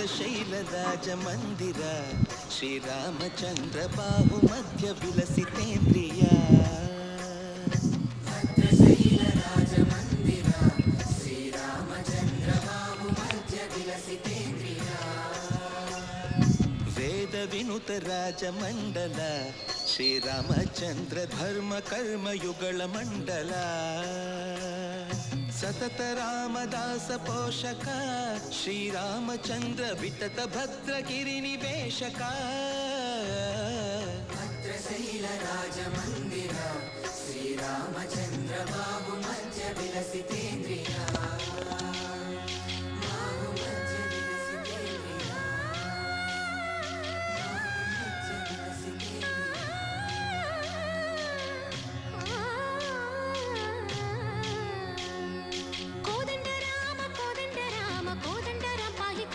भद्रशैलराज मंदिर श्रीरामचंद्र बाहु मध्य विलसितेन्द्रिया भद्रशैलराज मंदिर श्रीरामचंद्र बाहु मध्य विलसितेन्द्रिया वेद विनुत राज मंडल श्रीरामचंद्र धर्म कर्म युगल मंडल सतत रामदास पोषक श्रीरामचंद्र वितत भद्रगिरि निवेशक भद्रशैलराज